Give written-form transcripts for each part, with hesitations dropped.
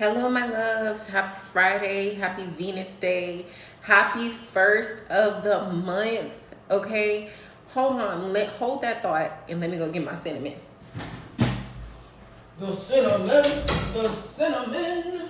Hello, my loves. Happy Friday. Happy Venus Day. Happy first of the month. Okay, hold on. Hold that thought and let me go get my cinnamon. The cinnamon. The cinnamon.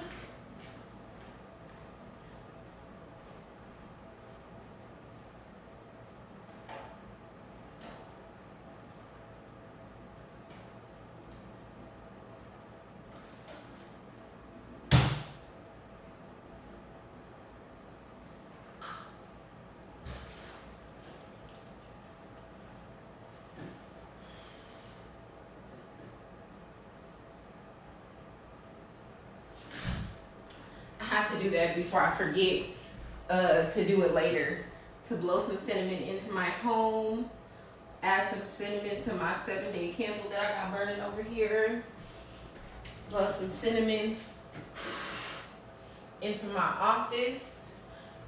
I have to do that before I forget to do it later. To blow some cinnamon into my home. Add some cinnamon to my 7-day candle that I got burning over here. Blow some cinnamon into my office.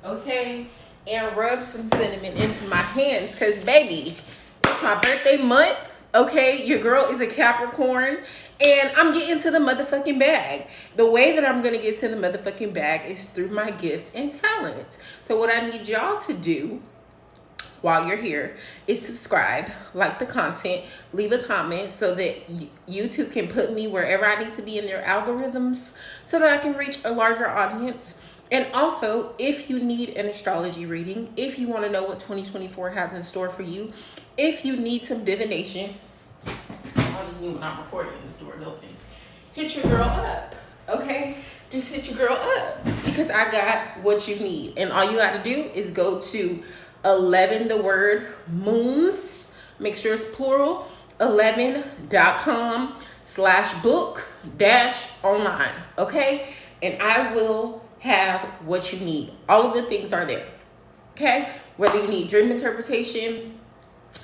Okay. And rub some cinnamon into my hands. Because, baby, it's my birthday month. Okay, your girl is a Capricorn and I'm getting to the motherfucking bag. The way that I'm going to get to the motherfucking bag is through my gifts and talents. So what I need y'all to do while you're here is subscribe, like the content, leave a comment so that YouTube can put me wherever I need to be in their algorithms so that I can reach a larger audience. And also, if you need an astrology reading, if you want to know what 2024 has in store for you, if you need some divination, when I'm recording and the store is open, hit your girl up, okay? Just hit your girl up because I got what you need. And all you got to do is go to 11 the word moons, make sure it's plural, 11.com/book-online, okay? And I will have what you need. All of the things are there, okay? Whether you need dream interpretation,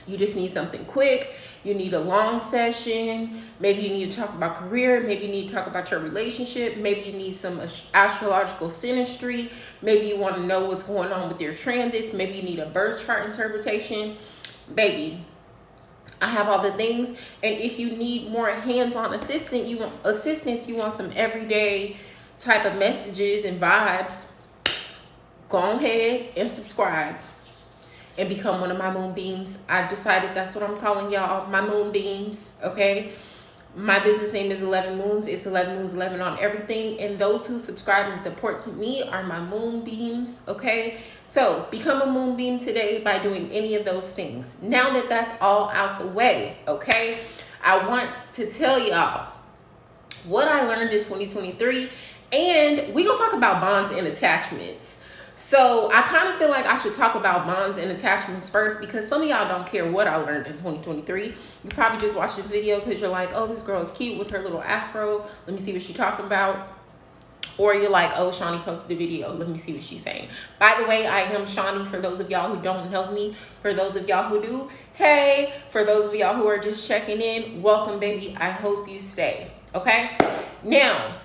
you just need something quick, you need a long session, maybe you need to talk about career, maybe you need to talk about your relationship, maybe you need some astrological synastry, maybe you want to know what's going on with your transits, maybe you need a birth chart interpretation. Baby, I have all the things. And if you need more hands-on assistance, you want some everyday type of messages and vibes, go ahead and subscribe and become one of my moonbeams. I've decided that's what I'm calling y'all, my moonbeams, okay? My business name is 11 Moons. It's 11 Moons, 11 on everything. And those who subscribe and support to me are my moonbeams, okay? So become a moonbeam today by doing any of those things. Now that that's all out the way, okay? I want to tell y'all what I learned in 2023. And we're going to talk about bonds and attachments. So I kind of feel like I should talk about bonds and attachments first because some of y'all don't care what I learned in 2023. You probably just watched this video because you're like, oh, this girl is cute with her little afro. Let me see what she's talking about. Or you're like, oh, Shawnee posted a video. Let me see what she's saying. By the way, I am Shawnee for those of y'all who don't know me. For those of y'all who do, hey. For those of y'all who are just checking in, welcome, baby. I hope you stay, okay? Now,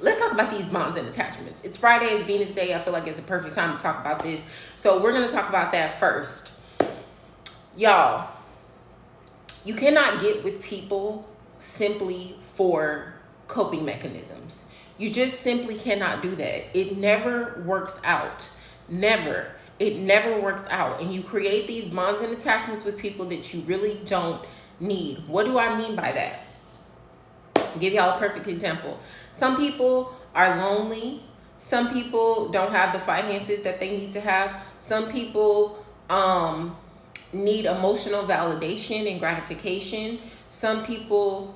let's talk about these bonds and attachments. It's Friday, it's Venus Day. I feel like it's a perfect time to talk about this. So we're going to talk about that first. Y'all, you cannot get with people simply for coping mechanisms. You just simply cannot do that. It never works out. Never. It never works out. And you create these bonds and attachments with people that you really don't need. What do I mean by that? I'll give y'all a perfect example. Some people are lonely. Some people don't have the finances that they need to have. Some people need emotional validation and gratification. Some people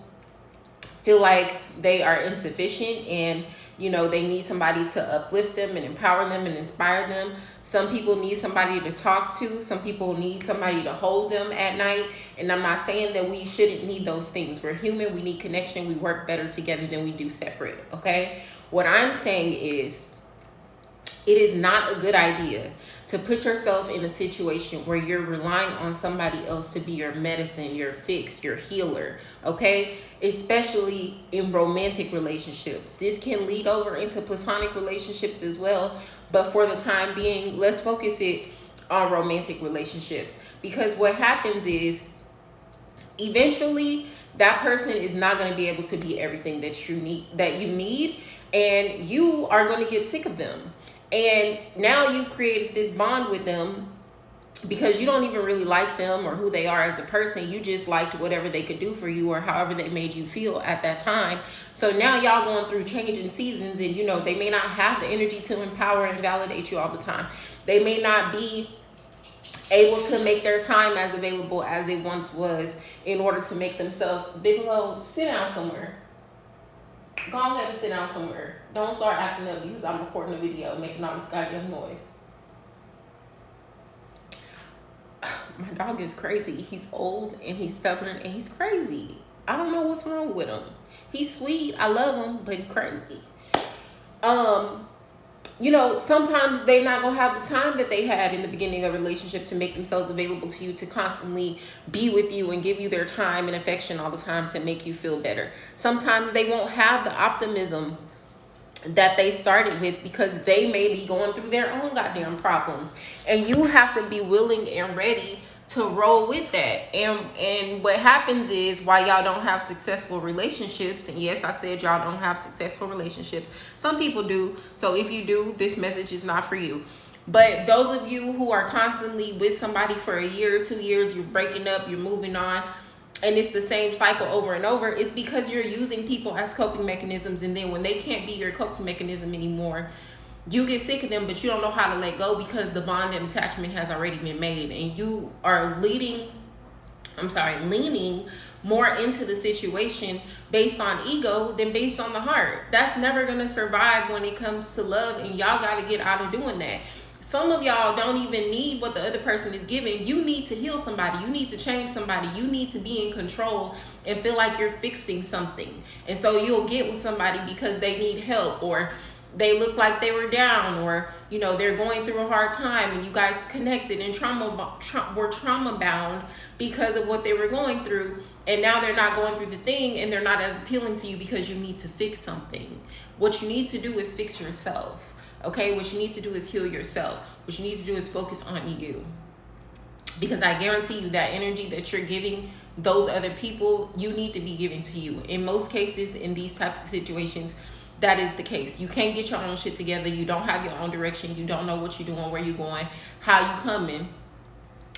feel like they are insufficient and, you know, they need somebody to uplift them and empower them and inspire them. Some people need somebody to talk to. Some people need somebody to hold them at night. And I'm not saying that we shouldn't need those things. We're human. We need connection. We work better together than we do separate. Okay? What I'm saying is it is not a good idea to put yourself in a situation where you're relying on somebody else to be your medicine, your fix, your healer. Okay? Especially in romantic relationships. This can lead over into platonic relationships as well. But for the time being, let's focus it on romantic relationships. Because what happens is eventually that person is not going to be able to be everything that you need, and you are going to get sick of them. And now you've created this bond with them because you don't even really like them or who they are as a person. You just liked whatever they could do for you or however they made you feel at that time. So now y'all going through changing seasons, and you know, they may not have the energy to empower and validate you all the time. They may not be able to make their time as available as it once was in order to make themselves. Bigelow, sit down somewhere. Go ahead and sit down somewhere. Don't start acting up because I'm recording a video making all this goddamn noise. My dog is crazy. He's old and he's stubborn and he's crazy. I don't know what's wrong with him. He's sweet. I love him, but he's crazy. You know, sometimes they're not going to have the time that they had in the beginning of a relationship to make themselves available to you, to constantly be with you and give you their time and affection all the time to make you feel better. Sometimes they won't have the optimism that they started with because they may be going through their own goddamn problems. And you have to be willing and ready to roll with that. And what happens is, why y'all don't have successful relationships, and yes, I said y'all don't have successful relationships, some people do, so if you do, this message is not for you. But those of you who are constantly with somebody for a year or 2 years, you're breaking up, you're moving on, and it's the same cycle over and over, it's because you're using people as coping mechanisms, and then when they can't be your coping mechanism anymore, you get sick of them, but you don't know how to let go because the bond and attachment has already been made, and you are leaning more into the situation based on ego than based on the heart. That's never going to survive when it comes to love, and y'all got to get out of doing that. Some of y'all don't even need what the other person is giving. You need to heal somebody. You need to change somebody. You need to be in control and feel like you're fixing something. And so you'll get with somebody because they need help, or they look like they were down, or you know, they're going through a hard time, and you guys connected and were trauma bound because of what they were going through, and now they're not going through the thing, and they're not as appealing to you because you need to fix something. What you need to do is fix yourself. Okay, what you need to do is heal yourself. What you need to do is focus on you. Because I guarantee you that energy that you're giving those other people, you need to be giving to you. In most cases, in these types of situations, that is the case. You can't get your own shit together. You don't have your own direction. You don't know what you're doing, where you're going, how you coming.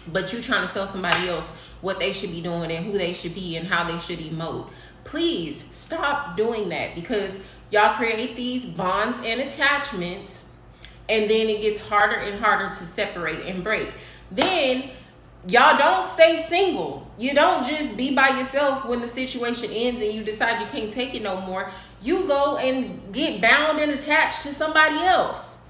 But you trying to tell somebody else what they should be doing and who they should be and how they should emote. Please stop doing that, because y'all create these bonds and attachments, and then it gets harder and harder to separate and break. Then y'all don't stay single. You don't just be by yourself when the situation ends and you decide you can't take it no more. You go and get bound and attached to somebody else.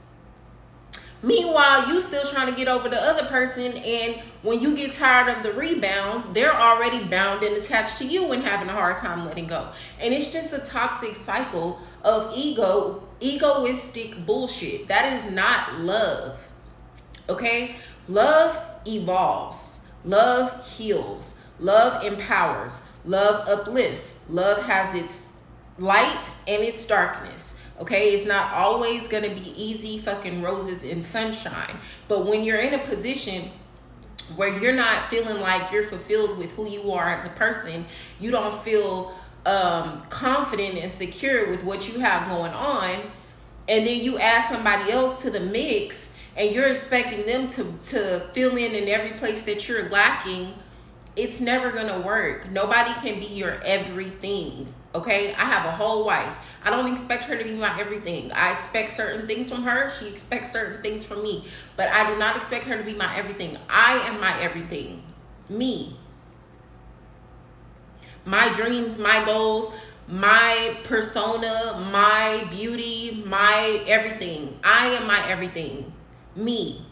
Meanwhile, you still trying to get over the other person, and when you get tired of the rebound, they're already bound and attached to you and having a hard time letting go. And it's just a toxic cycle of egoistic bullshit. That is not love. Okay? Love evolves. Love heals. Love empowers. Love uplifts. Love has its light and its darkness. Okay, it's not always gonna be easy fucking roses and sunshine. But when you're in a position where you're not feeling like you're fulfilled with who you are as a person, you don't feel confident and secure with what you have going on, and then you add somebody else to the mix, and you're expecting them to fill in every place that you're lacking, it's never gonna work. Nobody can be your everything. Okay, I have a whole wife. I don't expect her to be my everything. I expect certain things from her. She expects certain things from me. But I do not expect her to be my everything. I am my everything. Me. My dreams, my goals, my persona, my beauty, my everything. I am my everything. Me.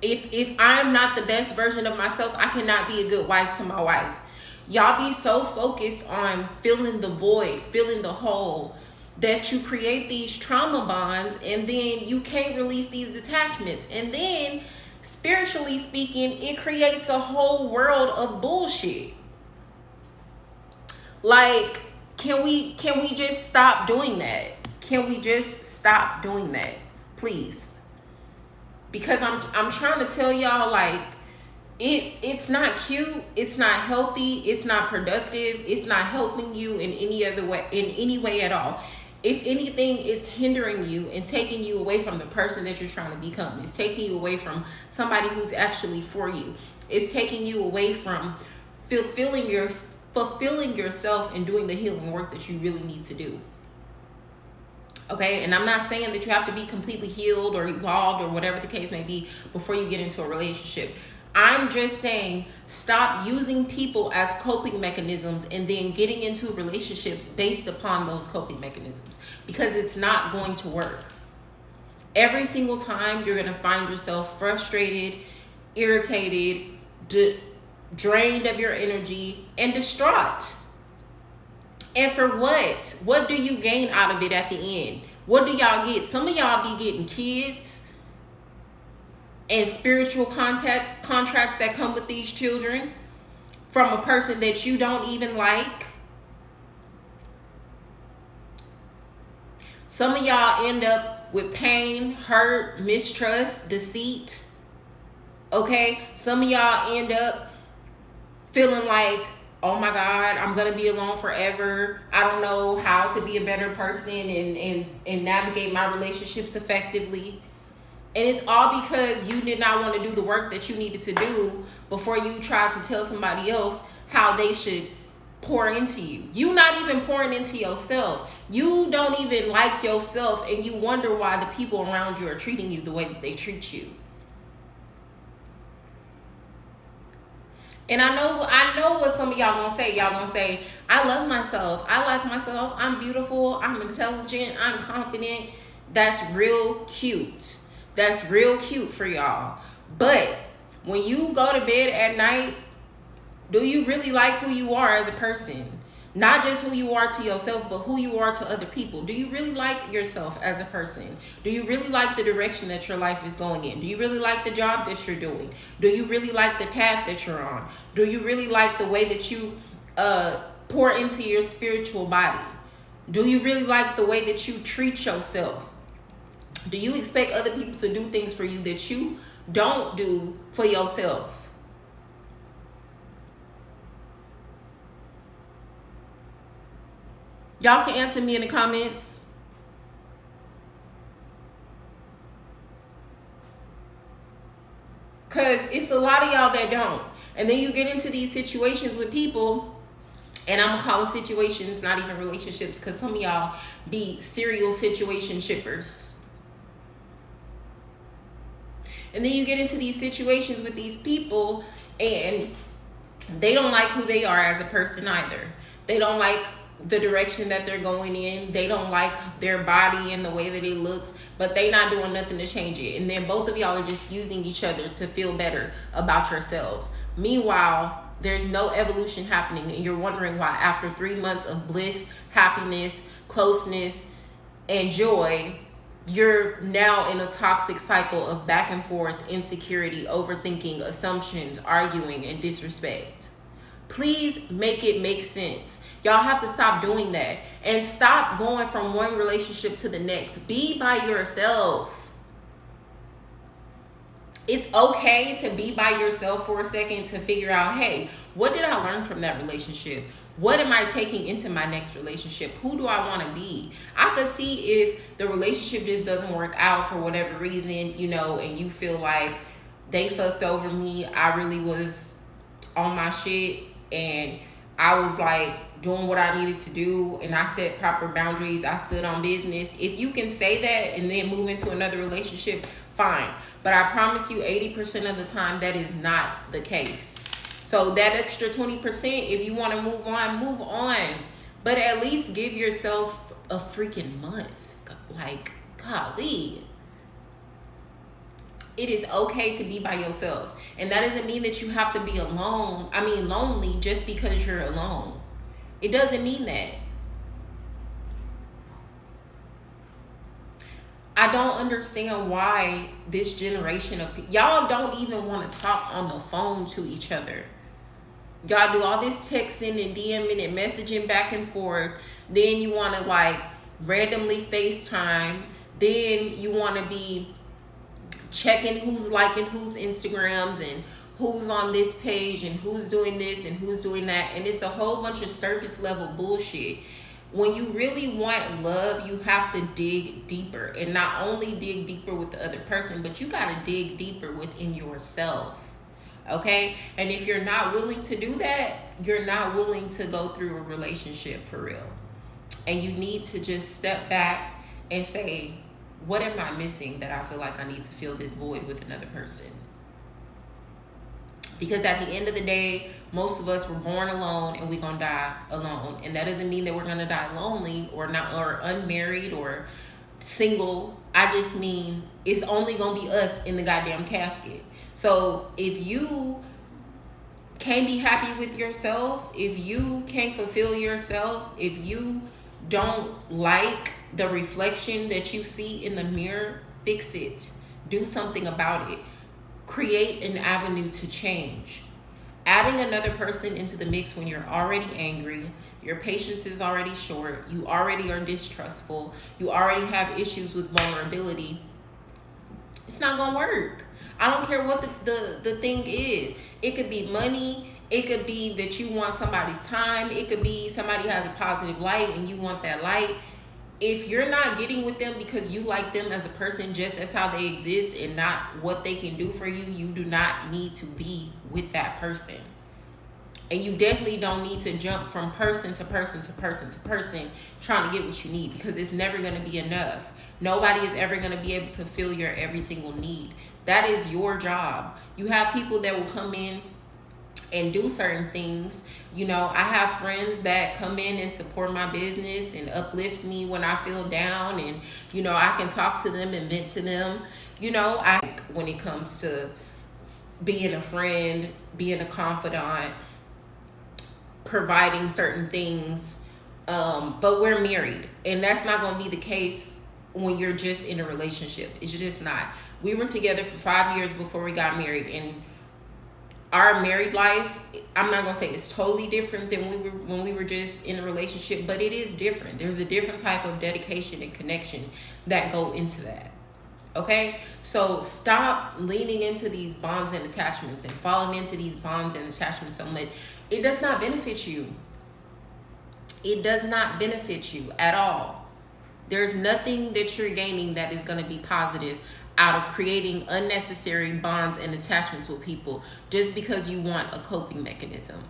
If I'm not the best version of myself, I cannot be a good wife to my wife. Y'all be so focused on filling the void, filling the hole, that you create these trauma bonds, and then you can't release these attachments. And then, spiritually speaking, it creates a whole world of bullshit. Like, can we just stop doing that? Can we just stop doing that, please? Because I'm trying to tell y'all, like, It's not cute, it's not healthy, it's not productive, it's not helping you in any way at all. If anything, it's hindering you and taking you away from the person that you're trying to become. It's taking you away from somebody who's actually for you. It's taking you away from fulfilling yourself and doing the healing work that you really need to do. Okay, and I'm not saying that you have to be completely healed or evolved or whatever the case may be before you get into a relationship. I'm just saying, stop using people as coping mechanisms and then getting into relationships based upon those coping mechanisms, because it's not going to work. Every single time you're going to find yourself frustrated, irritated, drained of your energy, and distraught. And for what? What do you gain out of it at the end? What do y'all get? Some of y'all be getting kids and spiritual contracts that come with these children from a person that you don't even like. Some of y'all end up with pain, hurt, mistrust, deceit. Okay? Some of y'all end up feeling like, oh my God, I'm gonna be alone forever. I don't know how to be a better person and navigate my relationships effectively. And it's all because you did not want to do the work that you needed to do before you tried to tell somebody else how they should pour into you. You not even pouring into yourself. You don't even like yourself, and you wonder why the people around you are treating you the way that they treat you. And I know what some of y'all gonna say. Y'all gonna say, I love myself. I like myself. I'm beautiful. I'm intelligent. I'm confident. That's real cute. That's real cute for y'all. But when you go to bed at night, do you really like who you are as a person? Not just who you are to yourself, but who you are to other people. Do you really like yourself as a person? Do you really like the direction that your life is going in? Do you really like the job that you're doing? Do you really like the path that you're on? Do you really like the way that you pour into your spiritual body? Do you really like the way that you treat yourself? Do you expect other people to do things for you that you don't do for yourself? Y'all can answer me in the comments. Because it's a lot of y'all that don't. And then you get into these situations with people, and I'm going to call them situations, not even relationships, because some of y'all be serial situation shippers. And then you get into these situations with these people, and they don't like who they are as a person either. They don't like the direction that they're going in. They don't like their body and the way that it looks, but they not doing nothing to change it. And then both of y'all are just using each other to feel better about yourselves. Meanwhile, there's no evolution happening, and you're wondering why after 3 months of bliss, happiness, closeness, and joy, you're now in a toxic cycle of back and forth, insecurity, overthinking, assumptions, arguing, and disrespect. Please make it make sense. Y'all have to stop doing that and stop going from one relationship to the next. Be by yourself. It's okay to be by yourself for a second to figure out, hey, what did I learn from that relationship? What am I taking into my next relationship? Who do I want to be? I could see if the relationship just doesn't work out for whatever reason, you know, and you feel like they fucked over me. I really was on my shit, and I was like doing what I needed to do, and I set proper boundaries. I stood on business. If you can say that and then move into another relationship, fine. But I promise you 80% of the time that is not the case. So that extra 20%, if you want to move on, move on. But at least give yourself a freaking month. Like, golly. It is okay to be by yourself. And that doesn't mean that you have to be alone. I mean, lonely just because you're alone. It doesn't mean that. I don't understand why this generation of people, y'all don't even want to talk on the phone to each other. Y'all do all this texting and DMing and messaging back and forth. Then you want to like randomly FaceTime. Then you want to be checking who's liking whose Instagrams and who's on this page and who's doing this and who's doing that. And it's a whole bunch of surface level bullshit. When you really want love, you have to dig deeper, and not only dig deeper with the other person, but you got to dig deeper within yourself. Okay? And if you're not willing to do that, you're not willing to go through a relationship for real. And you need to just step back and say, what am I missing that I feel like I need to fill this void with another person? Because at the end of the day, most of us were born alone and we're gonna die alone. And that doesn't mean that we're gonna die lonely or not, or unmarried or single. I just mean it's only gonna be us in the goddamn casket. So if you can't be happy with yourself, if you can't fulfill yourself, if you don't like the reflection that you see in the mirror, fix it. Do something about it. Create an avenue to change. Adding another person into the mix when you're already angry, your patience is already short, you already are distrustful, you already have issues with vulnerability, it's not gonna work. I don't care what the thing is. It could be money, it could be that you want somebody's time, it could be somebody has a positive light and you want that light. If you're not getting with them because you like them as a person just as how they exist and not what they can do for you, you do not need to be with that person. And you definitely don't need to jump from person to person to person to person trying to get what you need, because it's never going to be enough. Nobody is ever going to be able to fill your every single need. That is your job. You have people that will come in and do certain things. You know, I have friends that come in and support my business and uplift me when I feel down, and you know, I can talk to them and vent to them. You know, when it comes to being a friend, being a confidant, providing certain things, but we're married, and that's not going to be the case when you're just in a relationship. It's just not. We were together for 5 years before we got married, and our married life, I'm not gonna say it's totally different than when we were just in a relationship, but it is different. There's a different type of dedication and connection that go into that. Okay, so stop leaning into these bonds and attachments and falling into these bonds and attachments so much. It does not benefit you. It does not benefit you at all. There's nothing that you're gaining that is going to be positive out of creating unnecessary bonds and attachments with people just because you want a coping mechanism.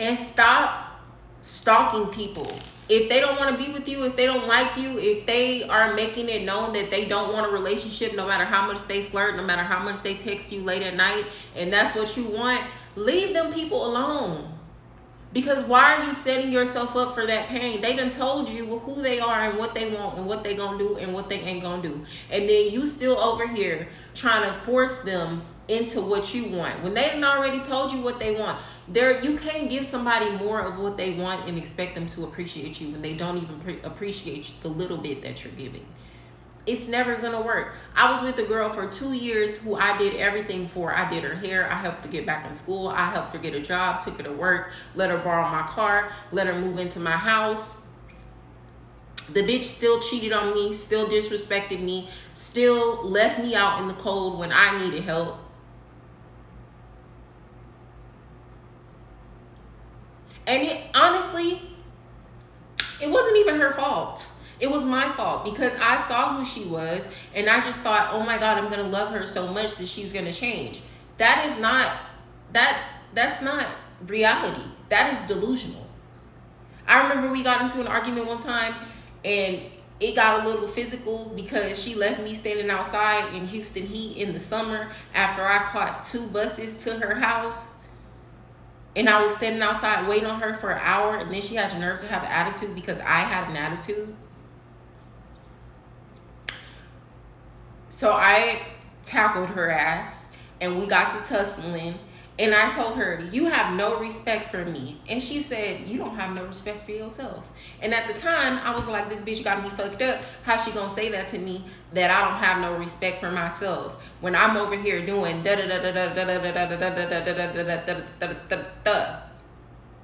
And stop stalking people. If they don't want to be with you, if they don't like you, if they are making it known that they don't want a relationship, no matter how much they flirt, no matter how much they text you late at night, and that's what you want, leave them people alone. Because why are you setting yourself up for that pain? They done told you who they are and what they want and what they gonna do and what they ain't gonna do. And then you still over here trying to force them into what you want. When they done already told you what they want. You can't give somebody more of what they want and expect them to appreciate you when they don't even appreciate the little bit that you're giving. It's never gonna work. I was with a girl for 2 years who I did everything for. I did her hair, I helped her get back in school, I helped her get a job, took her to work, let her borrow my car, let her move into my house. The bitch still cheated on me, still disrespected me, still left me out in the cold when I needed help. And honestly, it wasn't even her fault. It was my fault because I saw who she was and I just thought, oh my God, I'm going to love her so much that she's going to change. That's not reality. That is delusional. I remember we got into an argument one time and it got a little physical because she left me standing outside in Houston heat in the summer after I caught 2 buses to her house. And I was standing outside waiting on her for an hour, and then she had the nerve to have an attitude because I had an attitude. So I tackled her ass, and we got to tussling, and I told her, you have no respect for me. And she said, you don't have no respect for yourself. And at the time, I was like, this bitch got me fucked up. How she gonna say that to me, that I don't have no respect for myself, when I'm over here doing da da da da da da da da da da da da da da da,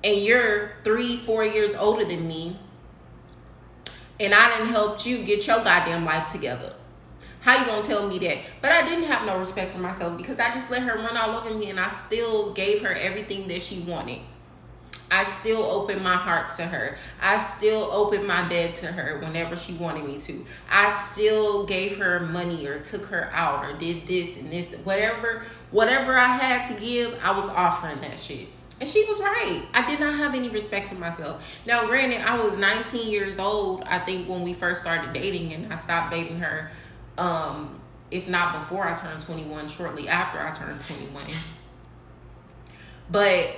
and you're 3-4 years older than me, and I didn't help you get your goddamn life together. How you gonna tell me that? But I didn't have no respect for myself because I just let her run all over me, and I still gave her everything that she wanted. I still opened my heart to her. I still opened my bed to her whenever she wanted me to. I still gave her money or took her out or did this and this. Whatever I had to give, I was offering that shit. And she was right. I did not have any respect for myself. Now, granted, I was 19 years old, I think, when we first started dating, and I stopped dating her, if not before I turned 21, shortly after I turned 21. But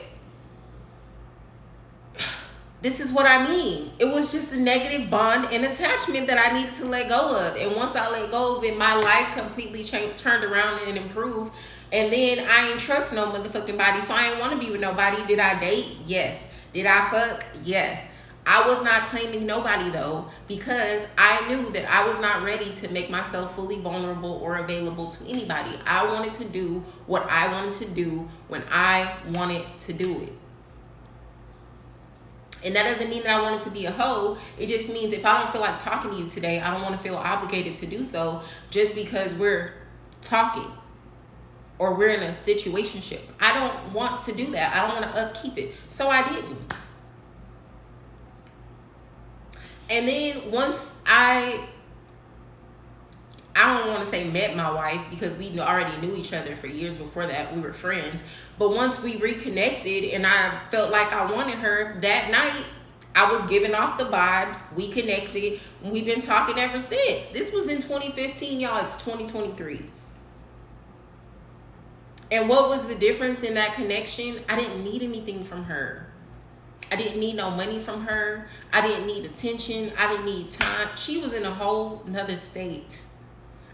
this is what I mean. It was just a negative bond and attachment that I needed to let go of. And once I let go of it, my life completely changed, turned around and improved. And then I ain't trust no motherfucking body. So I ain't want to be with nobody. Did I date? Yes. Did I fuck? Yes. I was not claiming nobody though, because I knew that I was not ready to make myself fully vulnerable or available to anybody. I wanted to do what I wanted to do when I wanted to do it. And that doesn't mean that I wanted to be a hoe. It just means if I don't feel like talking to you today, I don't want to feel obligated to do so just because we're talking or we're in a situationship. I don't want to do that. I don't want to upkeep it. So I didn't. And then once I don't want to say met my wife, because we already knew each other for years before that. We were friends. But once we reconnected and I felt like I wanted her, that night I was giving off the vibes. We connected. We've been talking ever since. This was in 2015, y'all. It's 2023. And what was the difference in that connection? I didn't need anything from her. I didn't need no money from her. I didn't need attention. I didn't need time. She was in a whole nother state.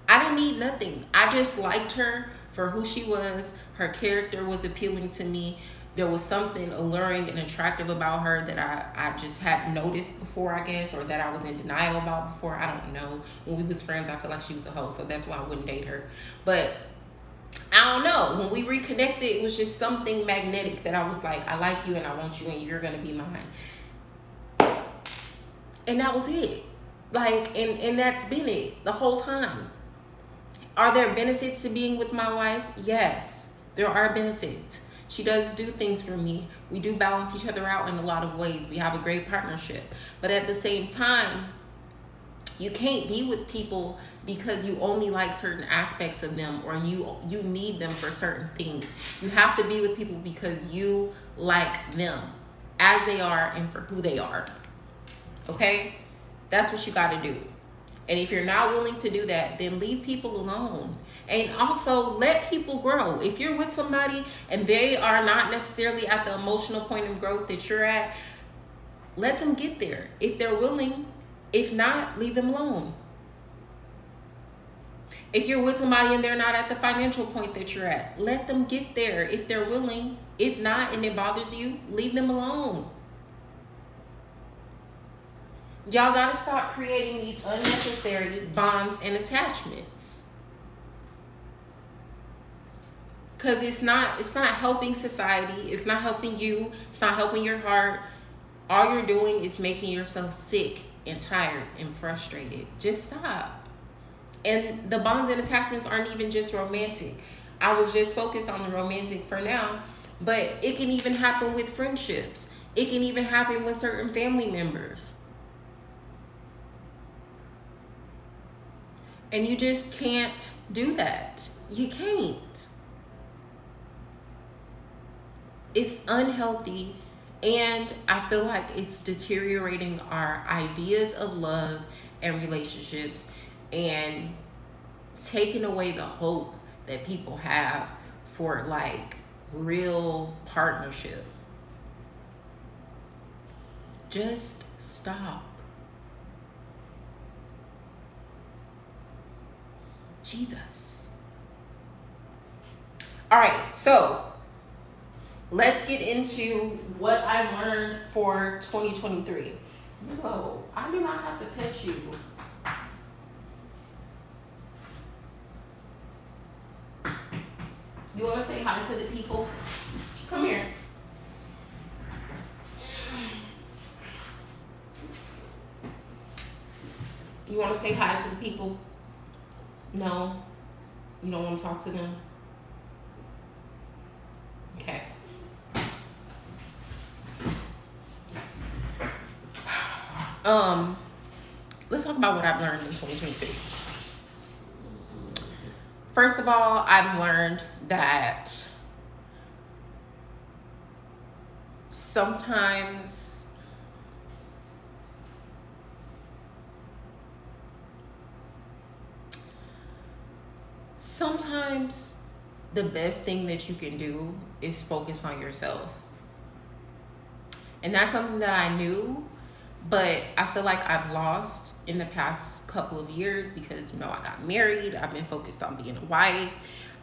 I didn't need nothing. I just liked her for who she was. Her character was appealing to me. There was something alluring and attractive about her that I just hadn't noticed before, I guess, or that I was in denial about before. I don't know. When we was friends, I feel like she was a hoe, so that's why I wouldn't date her. But I don't know. When we reconnected, it was just something magnetic that I was like, I like you and I want you and you're going to be mine. And that was it. Like, and that's been it the whole time. Are there benefits to being with my wife? Yes, there are benefits. She does do things for me. We do balance each other out in a lot of ways. We have a great partnership. But at the same time, you can't be with people because you only like certain aspects of them, or you need them for certain things. You have to be with people because you like them as they are and for who they are. Okay? That's what you got to do. And if you're not willing to do that, then leave people alone. And also let people grow. If you're with somebody and they are not necessarily at the emotional point of growth that you're at, let them get there if they're willing. If not, leave them alone. If you're with somebody and they're not at the financial point that you're at, let them get there if they're willing. If not, and it bothers you, leave them alone. Y'all gotta stop creating these unnecessary bonds and attachments. Because it's not helping society. It's not helping you. It's not helping your heart. All you're doing is making yourself sick and tired and frustrated. Just stop. And the bonds and attachments aren't even just romantic. I was just focused on the romantic for now, but it can even happen with friendships. It can even happen with certain family members. And you just can't do that. You can't. It's unhealthy, and I feel like it's deteriorating our ideas of love and relationships and taking away the hope that people have for like real partnership. Just stop. Jesus. All right, so let's get into what I learned for 2023. No, I do not have to pet you. You want to say hi to the people? Come here. You want to say hi to the people? No? You don't want to talk to them? Okay. Let's talk about what I've learned in 2023. First of all, I've learned that sometimes the best thing that you can do is focus on yourself. And that's something that I knew, but I feel like I've lost in the past couple of years because, I got married. I've been focused on being a wife.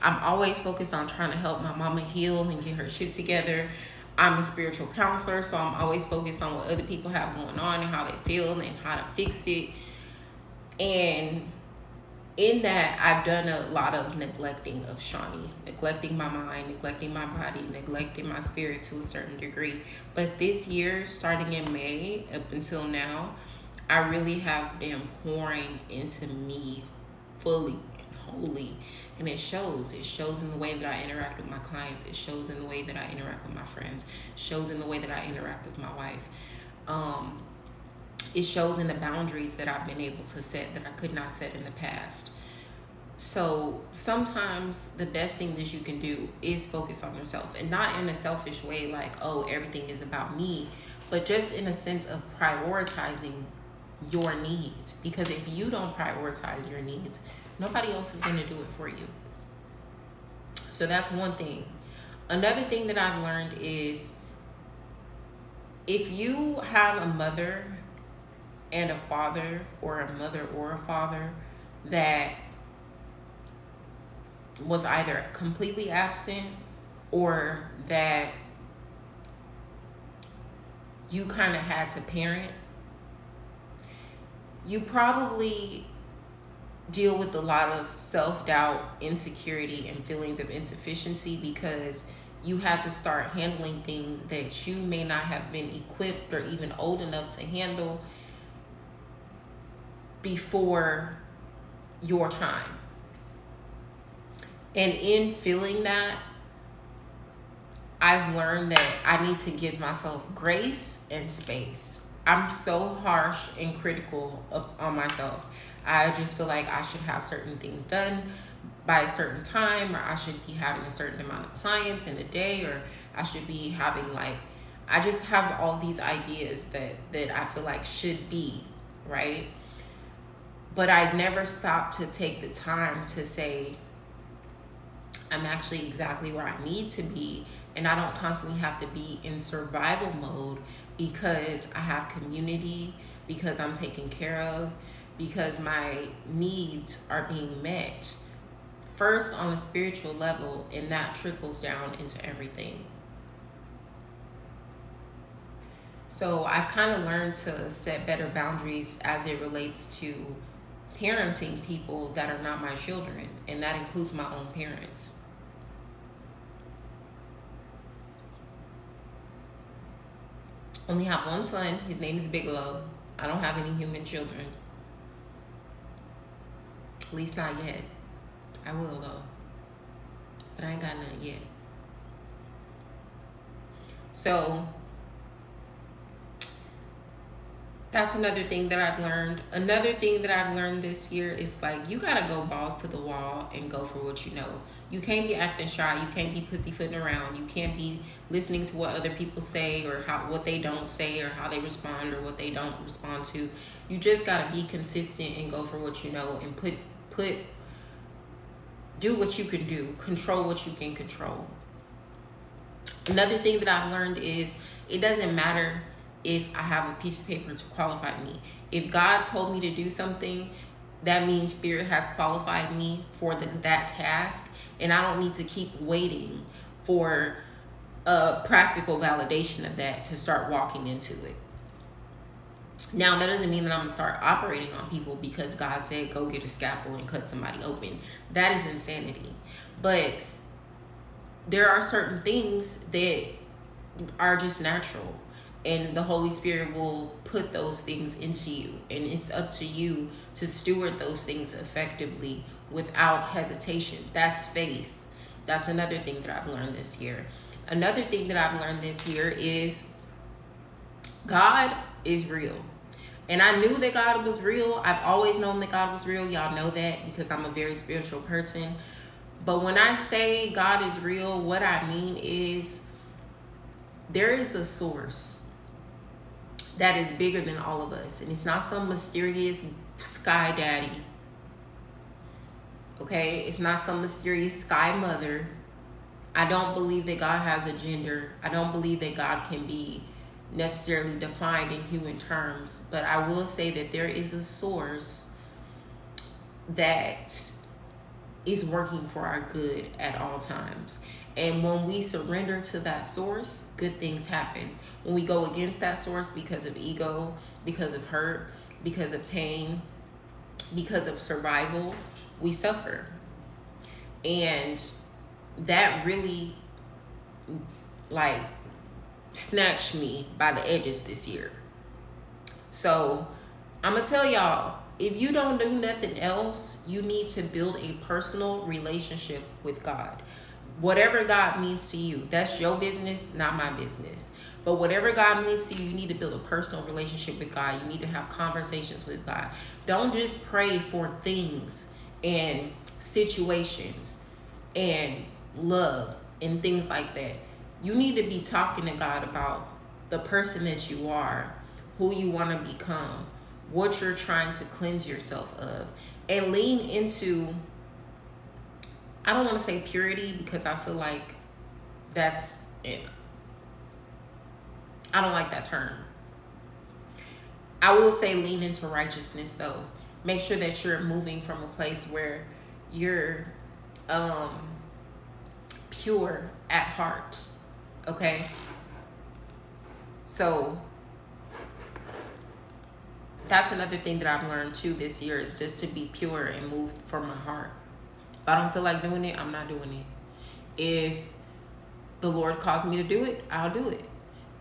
I'm always focused on trying to help my mama heal and get her shit together. I'm a spiritual counselor, so I'm always focused on what other people have going on and how they feel and how to fix it. And in that, I've done a lot of neglecting of Shawnee, neglecting my mind, neglecting my body, neglecting my spirit to a certain degree. But this year, starting in May up until now, I really have been pouring into me fully and wholly. And it shows. It shows in the way that I interact with my clients. It shows in the way that I interact with my friends. It shows in the way that I interact with my wife. It shows in the boundaries that I've been able to set that I could not set in the past. So sometimes the best thing that you can do is focus on yourself, and not in a selfish way like, oh, everything is about me, but just in a sense of prioritizing your needs. Because if you don't prioritize your needs, nobody else is going to do it for you. So that's one thing. Another thing that I've learned is if you have a mother and a father, or a mother or a father that was either completely absent or that you kind of had to parent, you probably deal with a lot of self-doubt, insecurity, and feelings of insufficiency because you had to start handling things that you may not have been equipped or even old enough to handle before your time. And in feeling that, I've learned that I need to give myself grace and space. I'm so harsh and critical on myself. I just feel like I should have certain things done by a certain time, or I should be having a certain amount of clients in a day, or I should be having I just have all these ideas that I feel like should be, right? But I never stop to take the time to say, I'm actually exactly where I need to be, and I don't constantly have to be in survival mode because I have community, because I'm taken care of, because my needs are being met. First on a spiritual level, and that trickles down into everything. So I've kind of learned to set better boundaries as it relates to parenting people that are not my children, and that includes my own parents. Only have one son. His name is Bigelow. I don't have any human children. At least not yet. I will though. But I ain't got none yet. So that's another thing that I've learned. Another thing that I've learned this year is you gotta go balls to the wall and go for what you know. You can't be acting shy. You can't be pussyfooting around. You can't be listening to what other people say, or what they don't say, or how they respond, or what they don't respond to. You just gotta be consistent and go for what you know, and do what you can do. Control what you can control. Another thing that I've learned is it doesn't matter if I have a piece of paper to qualify me. If God told me to do something, that means Spirit has qualified me for that task, and I don't need to keep waiting for a practical validation of that to start walking into it. Now, that doesn't mean that I'm going to start operating on people because God said go get a scalpel and cut somebody open. That is insanity. But there are certain things that are just natural, and the Holy Spirit will put those things into you, and it's up to you to steward those things effectively without hesitation. That's faith. That's another thing that I've learned this year. Another thing that I've learned this year is God is real. And I knew that God was real. I've always known that God was real. Y'all know that because I'm a very spiritual person. But when I say God is real, what I mean is there is a source that is bigger than all of us. And it's not some mysterious sky daddy. Okay? It's not some mysterious sky mother. I don't believe that God has a gender. I don't believe that God can be necessarily defined in human terms. But I will say that there is a source that is working for our good at all times. And when we surrender to that source, good things happen. When we go against that source because of ego, because of hurt, because of pain, because of survival, we suffer. And that really like snatched me by the edges this year. So I'm gonna tell y'all, if you don't do nothing else, you need to build a personal relationship with God. Whatever God means to you, that's your business, not my business. But whatever God means to you, you need to build a personal relationship with God. You need to have conversations with God. Don't just pray for things and situations and love and things like that. You need to be talking to God about the person that you are, who you want to become, what you're trying to cleanse yourself of, and lean into, I don't want to say purity because I feel like that's it. I don't like that term. I will say lean into righteousness though. Make sure that you're moving from a place where you're pure at heart. Okay? So that's another thing that I've learned too this year, is just to be pure and move from my heart. If I don't feel like doing it, I'm not doing it. If the Lord calls me to do it, I'll do it.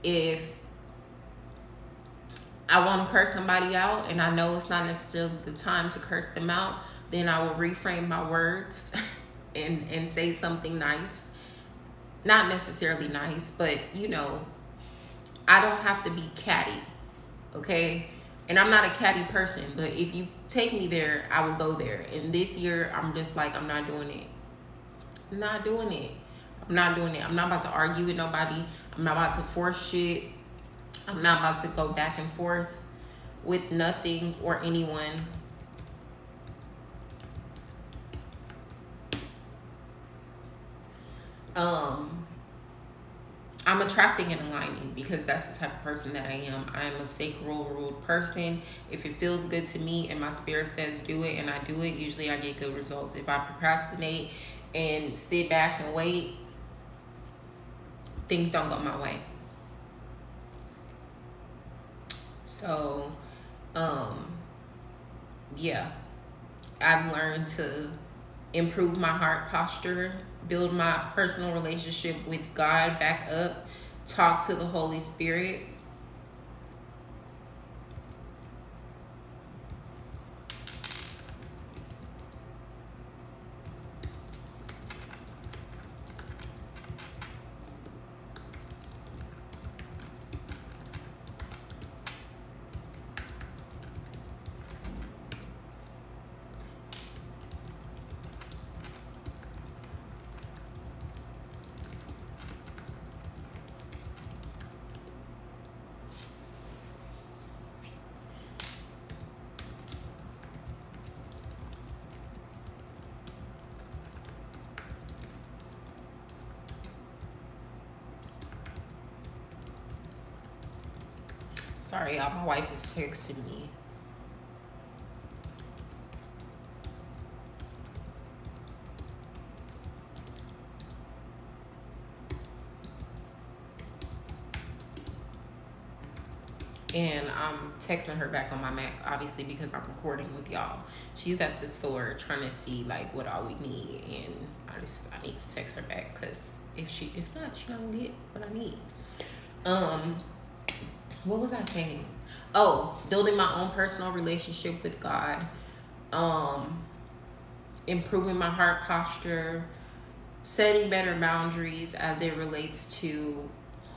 If I want to curse somebody out and I know it's not necessarily the time to curse them out, then I will reframe my words and say something nice. Not necessarily nice, but you know, I don't have to be catty, okay? And I'm not a catty person, but if you take me there, I will go there. And this year, I'm just like, I'm not doing it. I'm not doing it. I'm not doing it. I'm not about to argue with nobody. I'm not about to force shit. I'm not about to go back and forth with nothing or anyone. I'm attracting and aligning because that's the type of person that I am. I am a sacral ruled person. If it feels good to me and my spirit says do it and I do it, usually I get good results. If I procrastinate and sit back and wait, things don't go my way. So, yeah, I've learned to improve my heart posture, build my personal relationship with God back up, talk to the Holy Spirit. Sorry, y'all, my wife is texting me. And I'm texting her back on my Mac, obviously, because I'm recording with y'all. She's at the store trying to see like what all we need, and I need to text her back because if not, she don't get what I need. What was I saying? Oh, building my own personal relationship with God. improving my heart posture, setting better boundaries as it relates to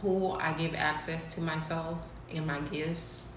who I give access to myself and my gifts.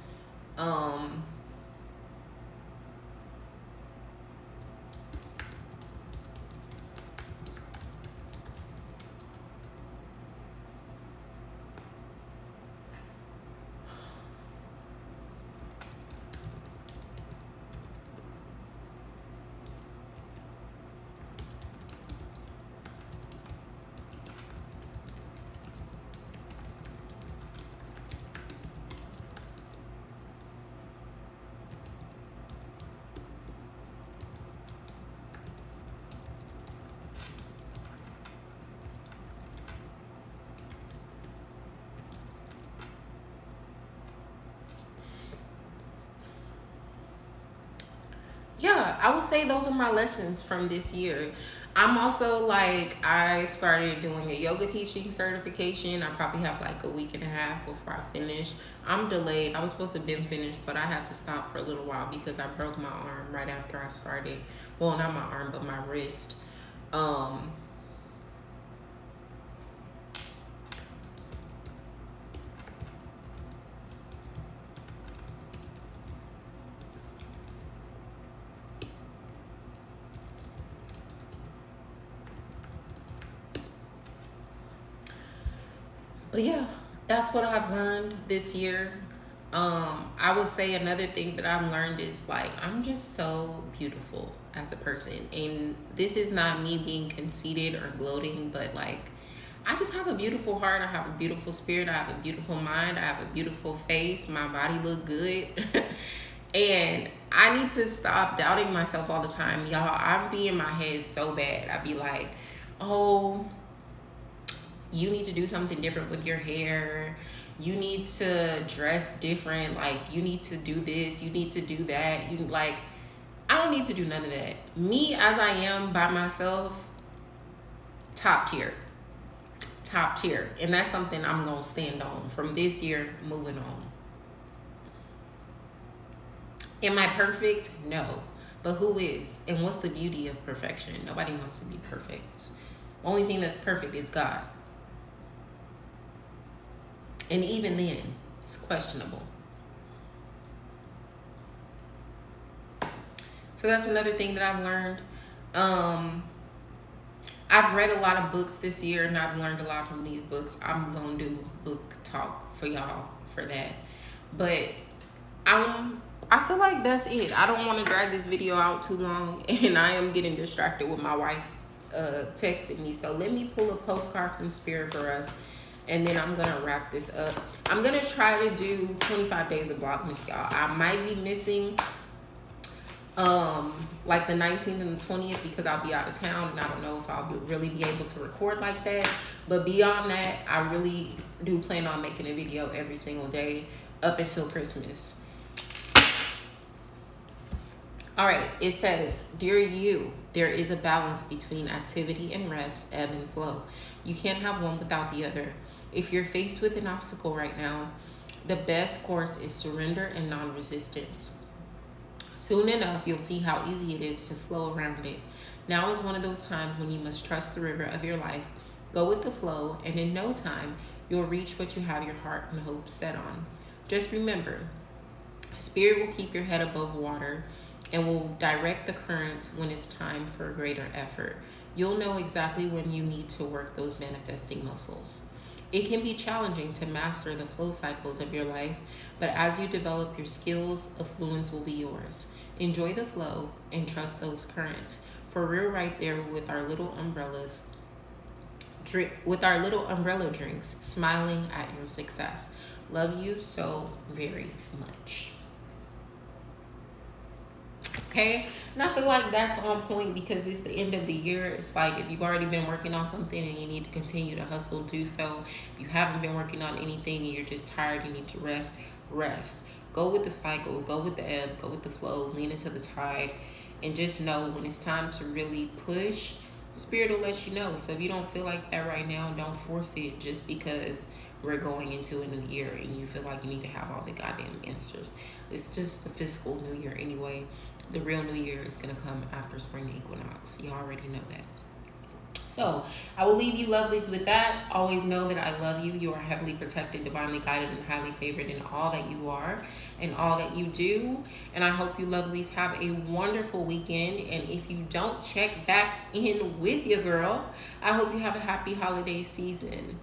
Yeah, I would say those are my lessons from this year. I'm also like, I started doing a yoga teaching certification. I probably have like a week and a half before I finish. I'm delayed. I was supposed to have been finished, but I had to stop for a little while because I broke my arm right after I started. Well, not my arm, but my wrist. Um, But yeah, that's what I've learned this year. I would say another thing that I've learned is like, I'm just so beautiful as a person. And this is not me being conceited or gloating, but like, I just have a beautiful heart. I have a beautiful spirit. I have a beautiful mind. I have a beautiful face. My body look good. And I need to stop doubting myself all the time. Y'all, I be in my head so bad. I be like, oh, you need to do something different with your hair. You need to dress different. Like, you need to do this. You need to do that. You like, I don't need to do none of that. Me as I am by myself, top tier. Top tier. And that's something I'm going to stand on from this year moving on. Am I perfect? No. But who is? And what's the beauty of perfection? Nobody wants to be perfect. Only thing that's perfect is God. And even then, it's questionable. So that's another thing that I've learned. I've read a lot of books this year, and I've learned a lot from these books. I'm going to do book talk for y'all for that. But I feel like that's it. I don't want to drag this video out too long, and I am getting distracted with my wife texting me. So let me pull a postcard from Spirit for us, and then I'm gonna wrap this up. I'm gonna try to do 25 days of Vlogmas, y'all. I might be missing like the 19th and the 20th because I'll be out of town, and I don't know if I'll really be able to record like that. But beyond that, I really do plan on making a video every single day up until Christmas. All right, it says, dear you, there is a balance between activity and rest, ebb and flow. You can't have one without the other. If you're faced with an obstacle right now, the best course is surrender and non-resistance. Soon enough, you'll see how easy it is to flow around it. Now is one of those times when you must trust the river of your life, go with the flow, and in no time, you'll reach what you have your heart and hope set on. Just remember, Spirit will keep your head above water and will direct the currents when it's time for a greater effort. You'll know exactly when you need to work those manifesting muscles. It can be challenging to master the flow cycles of your life, but as you develop your skills, affluence will be yours. Enjoy the flow and trust those currents. For real, right there with our little umbrellas, with our little umbrella drinks, smiling at your success. Love you so very much. Okay, and I feel like that's on point because it's the end of the year. It's like if you've already been working on something and you need to continue to hustle, do so. If you haven't been working on anything and you're just tired, you need to rest. Go with the cycle, go with the ebb, go with the flow, lean into the tide, and just know when it's time to really push, Spirit will let you know. So if you don't feel like that right now, don't force it just because we're going into a new year and you feel like you need to have all the goddamn answers. It's just the fiscal new year anyway. The real new year is going to come after spring equinox. You already know that. So I will leave you lovelies with that. Always know that I love you. You are heavily protected, divinely guided, and highly favored in all that you are and all that you do. And I hope you lovelies have a wonderful weekend. And if you don't check back in with your girl, I hope you have a happy holiday season.